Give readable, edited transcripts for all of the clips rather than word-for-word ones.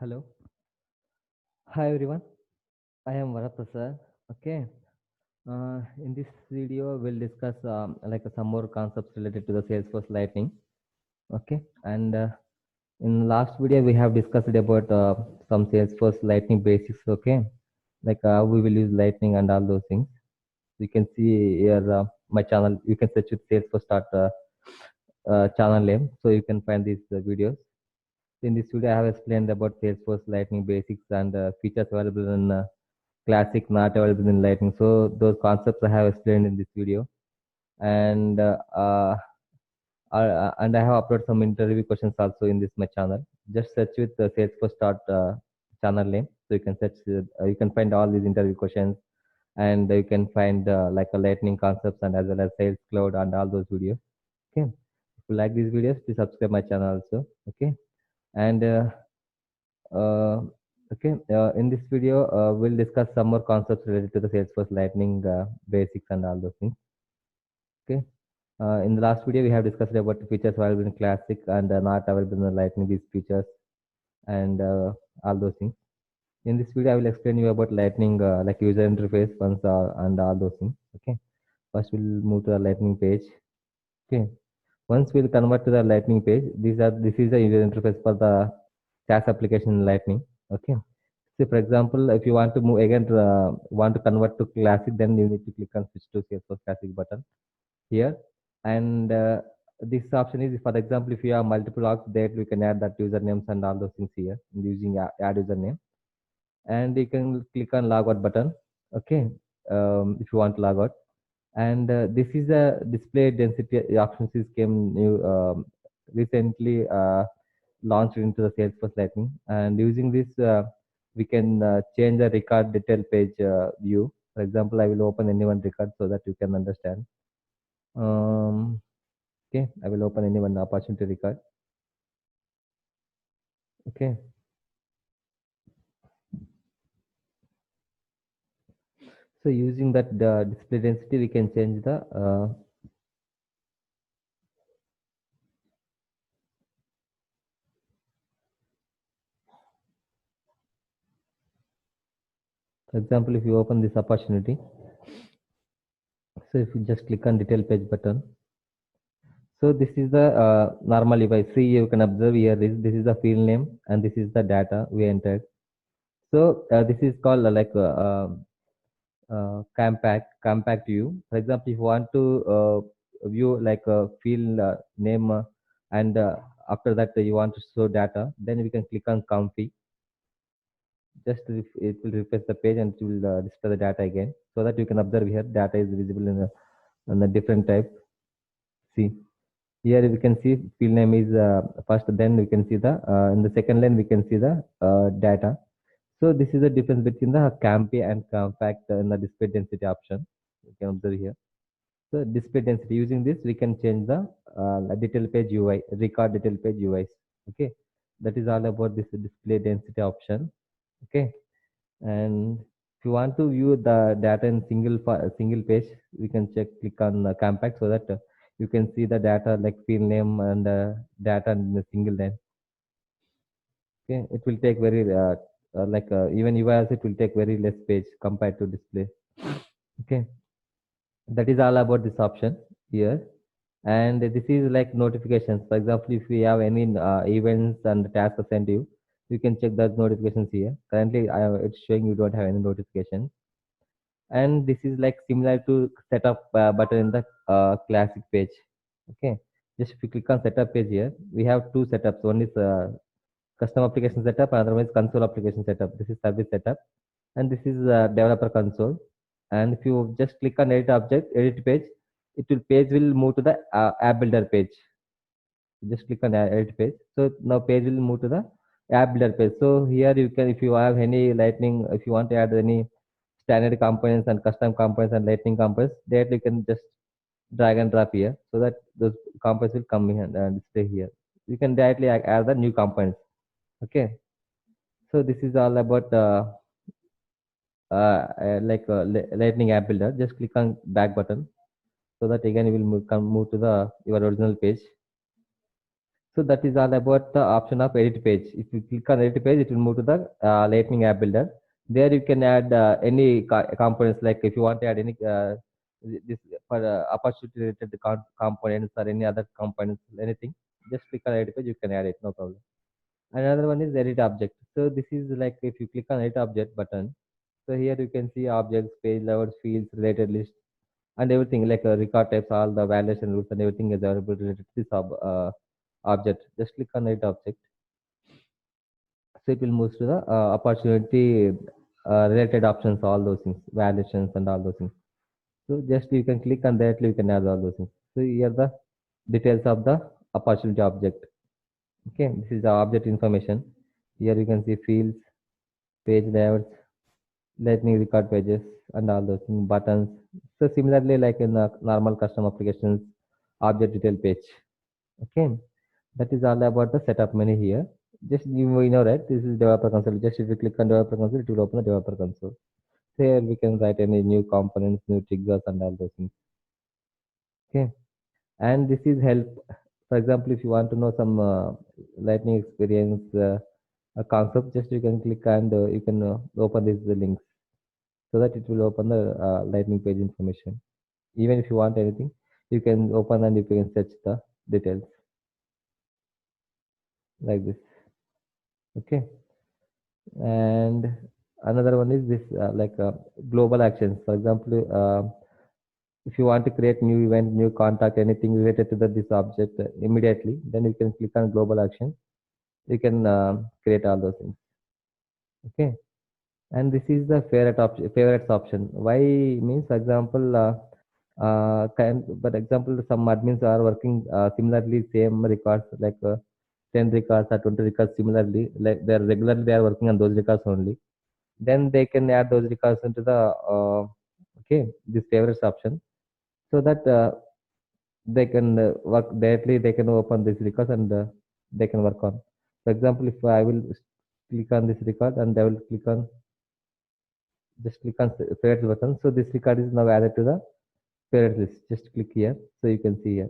Hello. Hi everyone. I am Varaprasad. Okay. In this video, we'll discuss some more concepts related to the Salesforce Lightning. Okay. And in last video, we have discussed about some Salesforce Lightning basics. Okay. Like we will use Lightning and all those things. You can see here my channel. You can search with Salesforce start channel name, so you can find these videos. In this video, I have explained about Salesforce Lightning basics and features available in Classic, not available in Lightning. So those concepts I have explained in this video, and and I have uploaded some interview questions also in this my channel. Just search with the Salesforce start channel name, so you can search. You can find all these interview questions, and you can find like a Lightning concepts and as well as Sales Cloud and all those videos. Okay, if you like these videos, please subscribe my channel also. Okay, and uh, okay, in this video, we'll discuss some more concepts related to the Salesforce Lightning basics and all those things. Okay. In the last video, we have discussed about the features available in Classic and not available in the Lightning, these features and all those things. In this video, I will explain you about Lightning, like user interface, once and all those things. Okay. First, we'll move to the Lightning page. Okay. Once we'll convert to the Lightning page, this is the user interface for the SaaS application in Lightning. Okay. So, for example, if you want to move again, want to convert to Classic, then you need to click on Switch to Salesforce Classic button here. And this option is, for example, if you have multiple logs, there we can add that usernames and all those things here using add username. And you can click on logout button. Okay. If you want to log out. And this is a display density options is came new recently launched into the Salesforce Lightning, and using this we can change the record detail page view. For example, I will open any one record so that you can understand. Okay, I will open any one opportunity record. Okay, so using that display density, we can change the for example, if you open this opportunity, so if you just click on detail page button, so this is the normal. If I see, you can observe here this is the field name and this is the data we entered. So this is called compact view. For example, if you want to view like a field name and after that you want to show data, then we can click on comfy. Just it will refresh the page and it will display the data again, so that you can observe here data is visible in a different type. See. Here we can see field name is first, then we can see the in the second line we can see the data. So this is the difference between the campy and compact in the display density option. You can observe here. So display density, using this we can change the detail page UI, record detail page UIs. Okay, that is all about this display density option. Okay, and if you want to view the data in single page, we can click on compact, so that you can see the data like field name and data in a single line. Okay, it will take very even UIs, it will take very less page compared to display. Okay, that is all about this option here. And this is like notifications. For example, if we have any events and tasks assigned to you, you can check those notifications here. Currently it's showing you don't have any notifications. And this is like similar to setup button in the Classic page. Okay, just if you click on setup page here, we have two setups. One is custom application setup, another one is console application setup. This is service setup, and this is developer console. And if you just click on edit page, page will move to the app builder page. Just click on edit page, so now page will move to the app builder page. So here you can, if you have any Lightning, if you want to add any standard components and custom components and Lightning components, that you can just drag and drop here, so that those components will come in and display here. You can directly add the new components. Okay, so this is all about Lightning app builder. Just click on back button, so that again you will move to the your original page. So that is all about the option of edit page. If you click on edit page, it will move to the Lightning App Builder. There you can add any components, like if you want to add any this for opportunity related components or any other components, anything. Just click on edit page, you can add it, no problem. Another one is edit object. So this is like if you click on edit object button, so here you can see objects, page layouts, fields, related list, and everything like record types, all the validation rules and everything is available related to this object. Just click on edit object. So it will move to the opportunity related options, all those things, validations and all those things. So just you can click on that, you can add all those things. So here the details of the opportunity object. Okay, this is the object information. Here you can see fields, page layouts, lightning record pages, and all those things, buttons. So similarly, like in the normal custom applications, object detail page. Okay, that is all about the setup menu here. Just you know, right? This is developer console. Just if you click on developer console, it will open the developer console. So here we can write any new components, new triggers, and all those things. Okay, and this is help. For example, if you want to know some lightning experience a concept, just you can click and you can open these links, so that it will open the lightning page information. Even if you want anything, you can open and you can search the details like this. Okay, and another one is this global actions. For example, if you want to create new event, new contact, anything related to this object immediately, then you can click on global action. You can create all those things. Okay, and this is the favorites option. Why means, for example, but example, some admins are working similarly same records, like 10 records or 20 records similarly, like they are working on those records only. Then they can add those records into the okay, this favorites option, so that they can work directly. They can open this records and they can work on. For example, if I will click on this record and I will click on, just click on favorites button. So this record is now added to the favorites list. Just click here, so you can see here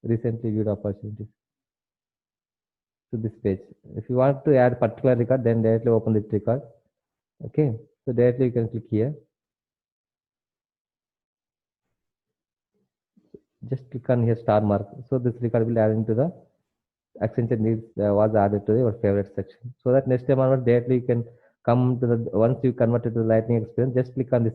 recently viewed opportunities to this page. If you want to add particular record, then directly open this record. Okay, so directly you can click here. Just click on here star mark. So this record will add into the Accenture needs was added to your favorite section. So that next time onward, directly you can come to the, once you convert it to the lightning experience, just click on this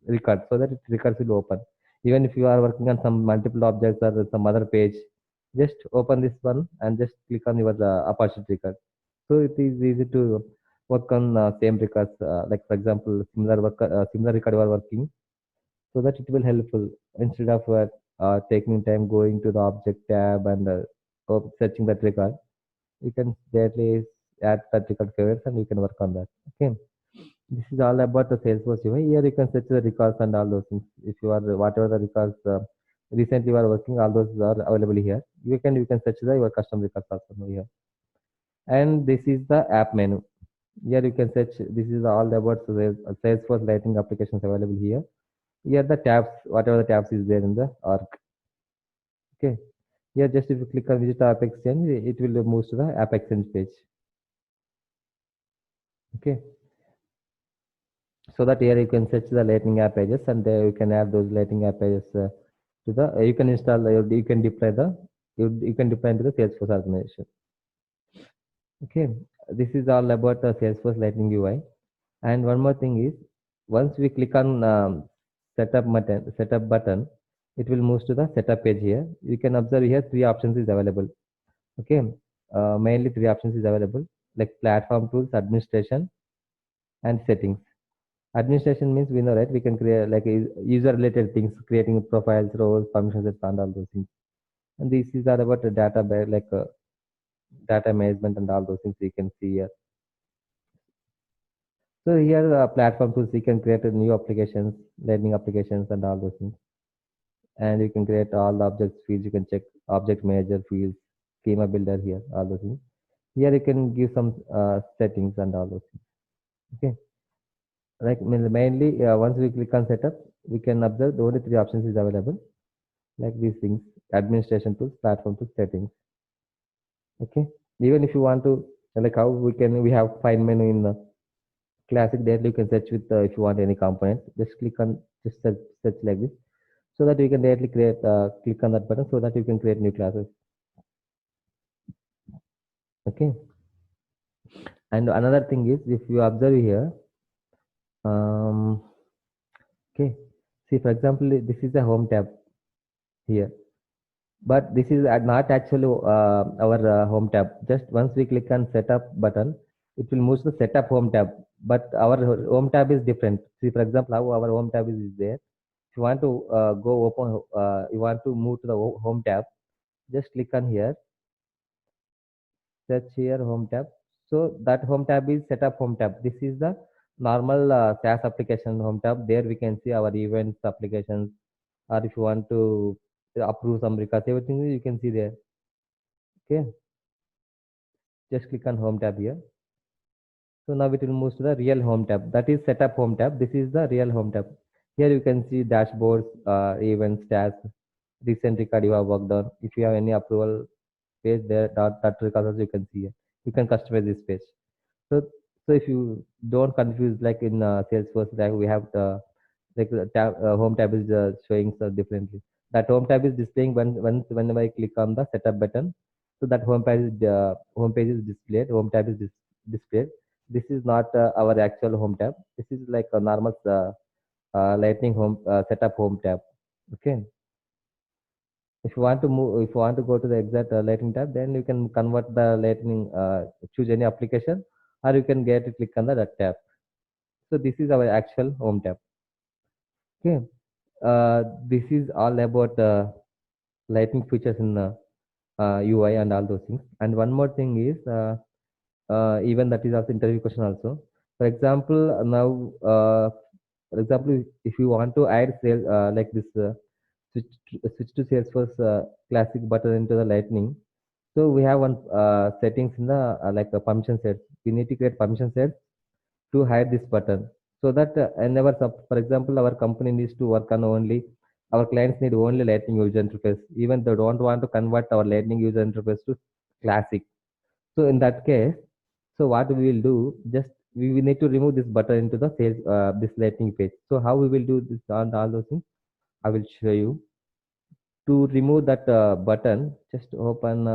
record, so that it records will open. Even if you are working on some multiple objects or some other page, just open this one and just click on your opportunity record. So it is easy to work on same records. Like for example, similar record you are working, so that it will helpful instead of taking time going to the object tab and searching that record. You can directly add that record favorites and you can work on that. Okay, this is all about the Salesforce UI. Here you can search the records and all those things. If you are whatever the records recently you are working, all those are available here. You can search your custom records also here. And this is the app menu. Here you can search. This is all about Salesforce Lightning applications available here. Here the tabs, whatever the tabs is there in the arc. Okay, here just if you click on visit app exchange, it will move to the app exchange page. Okay, so that here you can search the lightning app pages, and you can add those lightning app pages to the you can install you can deploy the you can deploy into the Salesforce organization. Okay, this is all about the Salesforce Lightning UI. And one more thing is, once we click on setup button, it will move to the setup page. Here you can observe here three options is available. Okay, mainly three options is available, like platform tools, administration, and settings. Administration means we know, right? We can create like user related things, creating profiles, roles, permissions, and all those things. And this is all about the data, data management and all those things you can see here. So here platform tools, you can create new applications, learning applications, and all those things. And you can create all the objects fields. You can check object manager fields, schema builder here, all those things. Here you can give some settings and all those things. Okay, like mainly once we click on setup, we can observe the only three options is available, like these things: administration tools, platform tools, settings. Okay, even if you want to, like how we have find menu in the classic, there you can search with if you want any component, just click on, just search like this, so that you can directly create click on that button so that you can create new classes. Okay, and another thing is, if you observe here, um okay, see for example, this is the home tab here, but this is not actually our home tab. Just once we click on setup button, it will move to the setup home tab, but our home tab is different. See for example how our home tab is there. If you want to go open, you want to move to the home tab, just click on here, search here home tab. So that home tab is setup home tab. This is the normal SaaS application home tab. There we can see our events applications, or if you want to approve some records, everything you can see there. Okay, just click on home tab here. So now it will move to the real home tab. That is setup home tab. This is the real home tab. Here you can see dashboards, events, tasks, recent record you have worked on. If you have any approval page there, that record also you can see here. You can customize this page. So, so if you don't confuse like in Salesforce, like we have the like the tab, home tab is showing so differently. That home tab is displaying whenever I click on the setup button. So that home page is displayed. Home tab is displayed. This is not our actual home tab. This is like a normal Lightning home setup home tab. Okay. If you want to move, if you want to go to the exact Lightning tab, then you can convert the Lightning, choose any application, or you can get to click on the that tab. So this is our actual home tab. Okay. This is all about Lightning features in UI and all those things. And one more thing is, even that is also interview question also. For example, now, for example, if you want to add sale like this switch to Salesforce Classic button into the Lightning. So we have one settings in the like a permission set. We need to create permission set to hide this button, so that whenever, for example, our company needs to work on only, our clients need only Lightning user interface, even they don't want to convert our Lightning user interface to Classic. So in that case, so what we will do, just we need to remove this button into the sales this Lightning page. So how we will do this on all those things, I will show you. To remove that button, just open,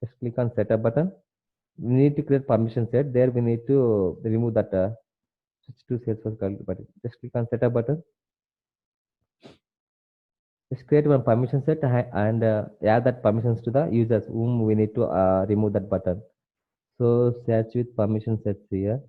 just click on setup button. We need to create permission set. There we need to remove that switch to Salesforce button. Just click on setup button. Just create one permission set and add that permissions to the users whom we need to remove that button. So search with permission sets here.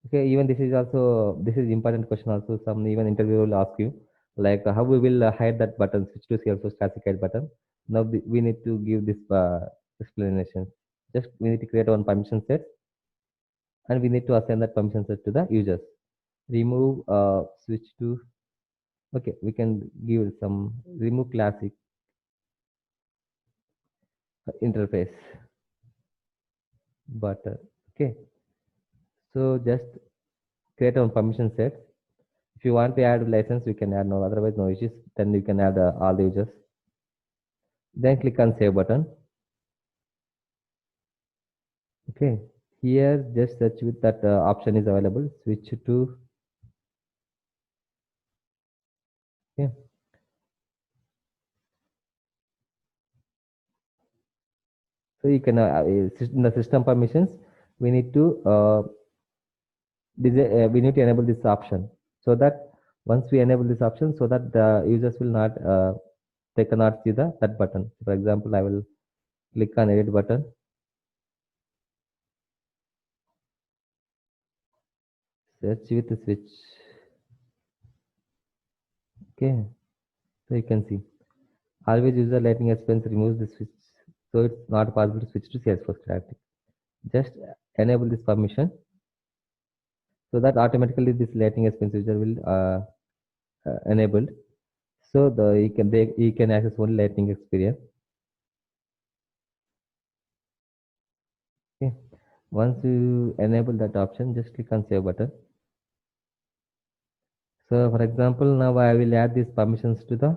Okay, even this is also, this is important question also. Some even interview will ask you like how we will hide that button, switch to Salesforce classic hide button. Now we need to give this explanation. Just we need to create one permission set, and we need to assign that permission set to the users. Remove switch to, okay, we can give some remove classic interface button. Okay, so just create one permission set. If you want to add license, you can add, no, otherwise no issues. Then you can add all the users. Then click on save button. Okay, here just search with that option is available. Switch to, okay. So you can in the system permissions, we need to we need to enable this option, so that once we enable this option, so that the users will not they cannot see the that button. For example, I will click on edit button, search with the switch. Okay, so you can see always user Lightning expense removes the switch, so it's not possible to switch to Salesforce directly. Just enable this permission, so that automatically this Lightning expense user will enabled. So he can access only Lightning experience. Okay. Once you enable that option, just click on save button. So for example, now I will add these permissions to the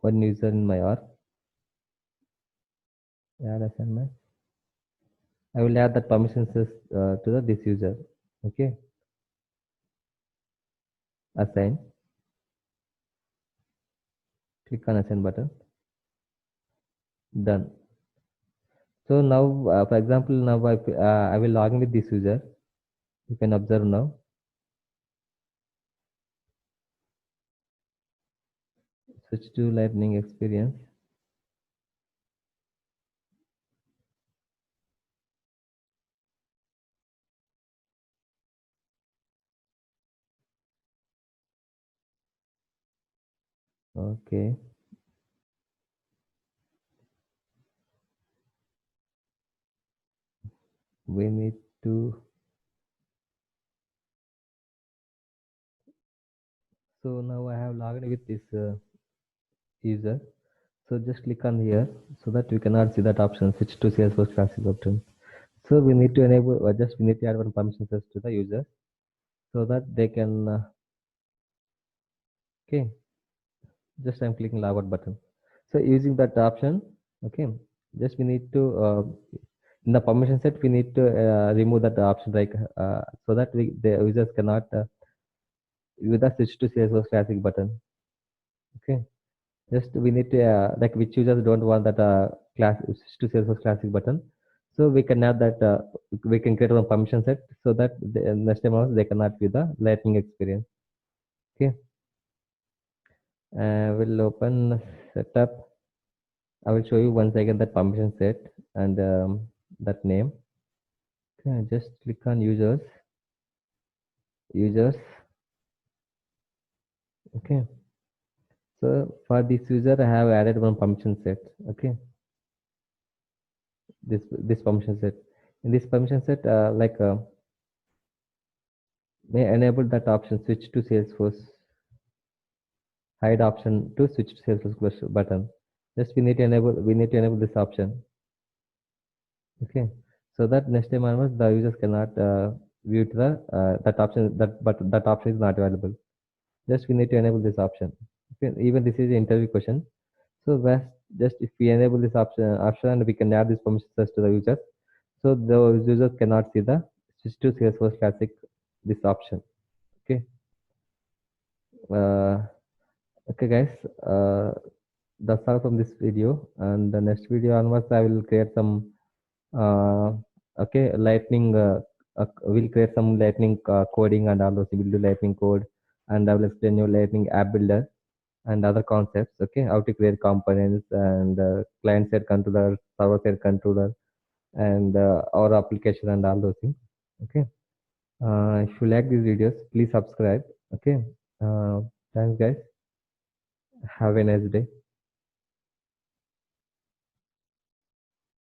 one user in my org. Add assignment. I will add the permissions to this user. Okay, assign. Click on assign button. Done. So now, for example, now I will log in with this user. You can observe now. Switch to Lightning experience. Okay. We need to. So now I have logged with this user. So just click on here so that you cannot see that option. Switch to Salesforce Classic option. So we need to enable. Just we need to add one permission set to the user so that they can. Okay. Just I'm clicking logout button. So using that option, okay, just we need to in the permission set we need to remove that option, like so that the users cannot use the switch to Salesforce Classic button. Okay, just we need to like which users don't want that class switch to Salesforce Classic button. So we can add that we can create one permission set so that the next time also they cannot view the Lightning experience. Okay, we'll open setup. I will show you once again that permission set and that name. Okay, just click on users. Okay, so for this user, I have added one permission set. Okay, this permission set. In this permission set, may enable that option switch to Salesforce, hide option to switch to Salesforce button. Just we need to enable this option. Okay, so that next time onwards the users cannot view to the that option, but that option is not available. Just we need to enable this option. Okay, even this is an interview question. So just if we enable this option and we can add this permissions to the users, so the users cannot see the switch to Salesforce Classic this option. Okay. Uh, okay, guys. That's all from this video. And the next video onwards, I will create some okay Lightning. We'll create some Lightning coding and all those. We'll do Lightning code, and I will explain you Lightning app builder and other concepts. Okay, how to create components and client side controller, server side controller, and our application and all those things. Okay, if you like these videos, please subscribe. Okay, thanks guys. Have a nice day.